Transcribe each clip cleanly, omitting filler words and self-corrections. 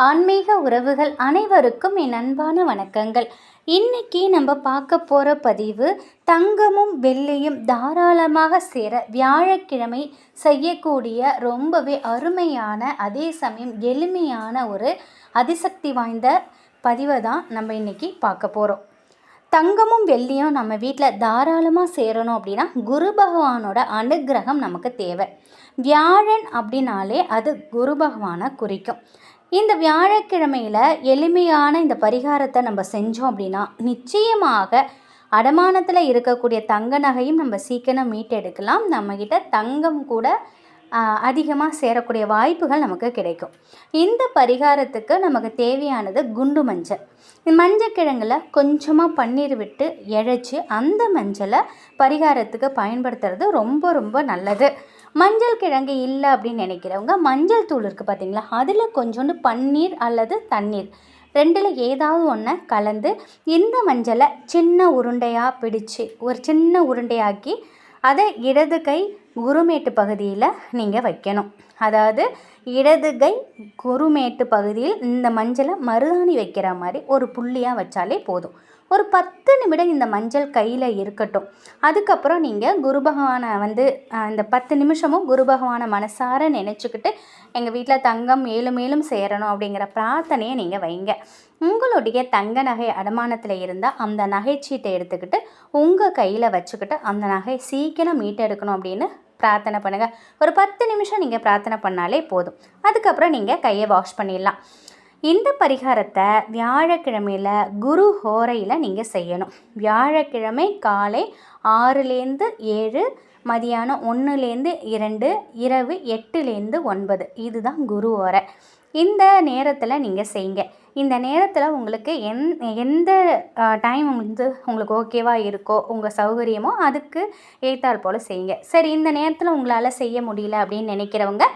ஆன்மீக உறவுகள் அனைவருக்கும் என் அன்பான வணக்கங்கள். இன்னைக்கு நம்ம பார்க்க போகிற பதிவு தங்கமும் வெள்ளியும் தாராளமாக சேர வியாழக்கிழமை செய்யக்கூடிய ரொம்பவே அருமையான அதே சமயம் எளிமையான ஒரு அதிசக்தி வாய்ந்த பதிவை தான் நம்ம இன்னைக்கு பார்க்க போகிறோம். தங்கமும் வெள்ளியும் நம்ம வீட்டில் தாராளமாக சேரணும் அப்படின்னா குரு பகவானோட அனுகிரகம் நமக்கு தேவை. வியாழன் அப்படின்னாலே அது குரு பகவானை குறிக்கும். இந்த வியாழக்கிழமையில் எளிமையான இந்த பரிகாரத்தை நம்ம செஞ்சோம் அப்படின்னா நிச்சயமாக அடமானத்தில் இருக்கக்கூடிய தங்க நகையும் நம்ம சீக்கிரம் மீட்டெடுக்கலாம். நம்மக்கிட்ட தங்கம் கூட அதிகமாக சேரக்கூடிய வாய்ப்புகள் நமக்கு கிடைக்கும். இந்த பரிகாரத்துக்கு நமக்கு தேவையானது குண்டு மஞ்சள். மஞ்சள் கிழங்குல கொஞ்சமாக பன்னீர் விட்டு இழைச்சி அந்த மஞ்சளை பரிகாரத்துக்கு பயன்படுத்துறது ரொம்ப ரொம்ப நல்லது. மஞ்சள் கிழங்கு இல்லை அப்படின்னு நினைக்கிறவங்க மஞ்சள் தூள் இருக்குது பார்த்தீங்களா, அதில் கொஞ்சோண்டு பன்னீர் அல்லது தண்ணீர் ரெண்டில் ஏதாவது ஒன்றை கலந்து இந்த மஞ்சளை சின்ன உருண்டையாக பிடிச்சி ஒரு சின்ன உருண்டையாக்கி அதை இடது கை குருமேட்டு பகுதியில் நீங்கள் வைக்கணும். அதாவது இடது கை குருமேட்டு பகுதியில் இந்த மஞ்சளை மருதாணி வைக்கிற மாதிரி ஒரு புள்ளியாக வச்சாலே போதும். ஒரு 10 நிமிடம் இந்த மஞ்சள் கையில் இருக்கட்டும். அதுக்கப்புறம் நீங்கள் குரு பகவானை இந்த 10 நிமிஷமும் குரு பகவானை மனசார நினச்சிக்கிட்டு எங்கள் வீட்டில் தங்கம் மேலும் மேலும் சேரணும் அப்படிங்கிற பிரார்த்தனையை நீங்கள் வைங்க. உங்களுடைய தங்க நகை அடமானத்தில் இருந்தால் அந்த நகைச்சீட்டை எடுத்துக்கிட்டு உங்கள் கையில் வச்சுக்கிட்டு அந்த நகை சீக்கிரம் மீட்டெடுக்கணும் அப்படின்னு பிரார்த்தனை பண்ணுங்கள். ஒரு 10 நிமிஷம் நீங்கள் பிரார்த்தனை பண்ணாலே போதும். அதுக்கப்புறம் நீங்கள் கையை வாஷ் பண்ணிடலாம். இந்த பரிகாரத்தை வியாழக்கிழமையில் குரு ஹோரையில் நீங்கள் செய்யணும். வியாழக்கிழமை காலை 6லேருந்து 7, மதியானம் 1லேருந்து 2, இரவு 8லேருந்து 9 இதுதான் குரு ஹோரை. இந்த நேரத்தில் நீங்கள் செய்யுங்க. இந்த நேரத்தில் உங்களுக்கு எந்த டைம் உங்களுக்கு ஓகேவாக இருக்கோ உங்கள் சௌகரியமோ அதுக்கு ஏற்றால் போல் செய்யுங்க. சரி, இந்த நேரத்தில் உங்களால் செய்ய முடியல அப்படின்னு நினைக்கிறவங்க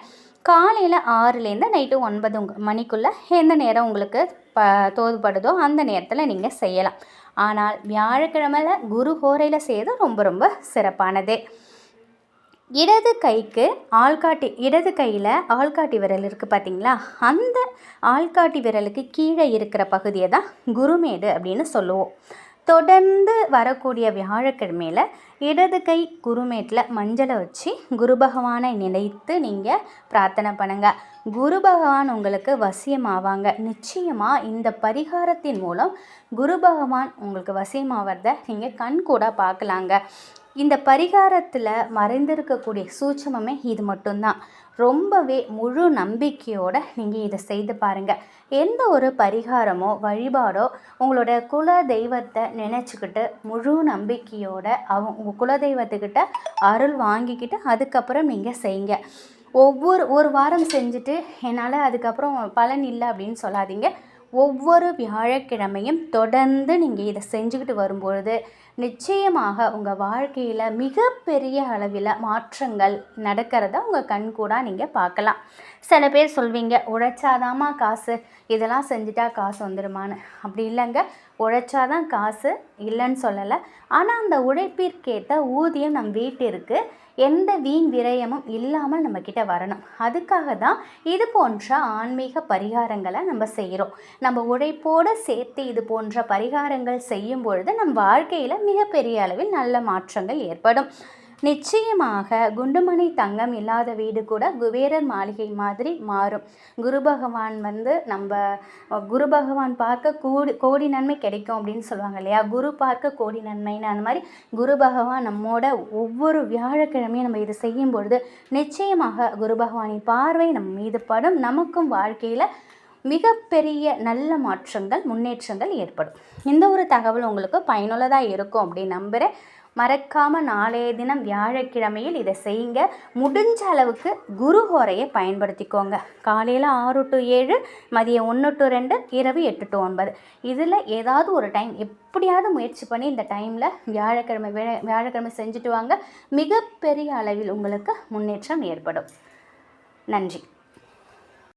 காலையில் 6லேருந்து நைட்டு 9 மணிக்குள்ளே எந்த நேரம் உங்களுக்கு தோதுப்படுதோ அந்த நேரத்தில் நீங்கள் செய்யலாம். ஆனால் வியாழக்கிழமையில் குரு ஹோரையில் செய்வது ரொம்ப ரொம்ப சிறப்பானது. இடது கையில் ஆள்காட்டி விரல் இருக்குது பார்த்தீங்களா, அந்த ஆள்காட்டி விரலுக்கு கீழே இருக்கிற பகுதியை தான் குருமேடு அப்படின்னு சொல்லுவோம். தொடர்ந்து வரக்கூடிய வியாழக்கிழமையில் இடது கை குருமேட்டில் மஞ்சளை வச்சு குரு பகவானை நினைத்து நீங்கள் பிரார்த்தனை பண்ணுங்கள். குரு பகவான் உங்களுக்கு வசியமாவாங்க. நிச்சயமாக இந்த பரிகாரத்தின் மூலம் குரு பகவான் உங்களுக்கு வசியமாவதை நீங்கள் கண்கூட பார்க்கலாங்க. இந்த பரிகாரத்தில் மறைந்திருக்கக்கூடிய சூட்சமே இது மட்டும்தான். ரொம்பவே முழு நம்பிக்கையோடு நீங்கள் இதை செய்து பாருங்கள். எந்த ஒரு பரிகாரமோ வழிபாடோ உங்களோட குல தெய்வத்தை நினச்சிக்கிட்டு முழு நம்பிக்கையோட உங்கள் குலதெய்வத்துக்கிட்ட அருள் வாங்கிக்கிட்டு அதுக்கப்புறம் நீங்கள் செய்யுங்க. ஒரு வாரம் செஞ்சுட்டு என்னால் அதுக்கப்புறம் பலன் இல்லை அப்படின்னு சொல்லாதீங்க. ஒவ்வொரு வியாழக்கிழமையும் தொடர்ந்து நீங்கள் இதை செஞ்சுக்கிட்டு வரும்பொழுது நிச்சயமாக உங்கள் வாழ்க்கையில் மிகப்பெரிய அளவில் மாற்றங்கள் நடக்கிறத உங்கள் கண்கூட நீங்கள் பார்க்கலாம். சில பேர் சொல்வீங்க, உழைச்சாதாம்மா காசு, இதெல்லாம் செஞ்சுட்டா காசு வந்துடுமான்னு. அப்படி இல்லைங்க, உழைச்சாதான் காசு இல்லைன்னு சொல்லலை. ஆனால் அந்த உழைப்பிற்கேற்ற ஊதியம் நம் வீட்டிற்கு எந்த வீண் விரயமும் இல்லாமல் நம்மக்கிட்ட வரணும். அதுக்காக தான் இது போன்ற ஆன்மீக பரிகாரங்களை நம்ம செய்கிறோம். நம்ம உழைப்போடு சேர்த்து இது போன்ற பரிகாரங்கள் செய்யும் பொழுது நம் வாழ்க்கையில் மிகப்பெரிய அளவில் நல்ல மாற்றங்கள் ஏற்படும். நிச்சயமாக குண்டுமணி தங்கம் இல்லாத வீடு கூட குபேரர் மாளிகை மாதிரி மாறும். குரு பகவான் குரு பகவான் பார்க்க கோடி நன்மை கிடைக்கும் அப்படின்னு சொல்லுவாங்க இல்லையா, குரு பார்க்க கோடி நன்மைன்னு. அந்த மாதிரி குரு பகவான் நம்மோட ஒவ்வொரு வியாழக்கிழமையும் நம்ம இதை செய்யும் பொழுது நிச்சயமாக குரு பகவானின் பார்வை நம்ம மீது படும். நமக்கும் வாழ்க்கையில் மிகப்பெரிய நல்ல மாற்றங்கள் முன்னேற்றங்கள் ஏற்படும். இந்த ஒரு தகவல் உங்களுக்கு பயனுள்ளதாக இருக்கும் அப்படின்னு நம்புகிறேன். மறக்காமல் நாளைய தினம் வியாழக்கிழமையில் இதை செய்யுங்க. முடிஞ்ச அளவுக்கு குரு ஹோரையை பயன்படுத்திக்கோங்க. காலையில் 6 to 7, மதியம் 1 to 2, இரவு 8 to 9 இதில் ஏதாவது ஒரு டைம் எப்படியாவது முயற்சி பண்ணி இந்த டைமில் வியாழக்கிழமை செஞ்சுட்டு வாங்க. மிகப்பெரிய அளவில் உங்களுக்கு முன்னேற்றம் ஏற்படும். நன்றி.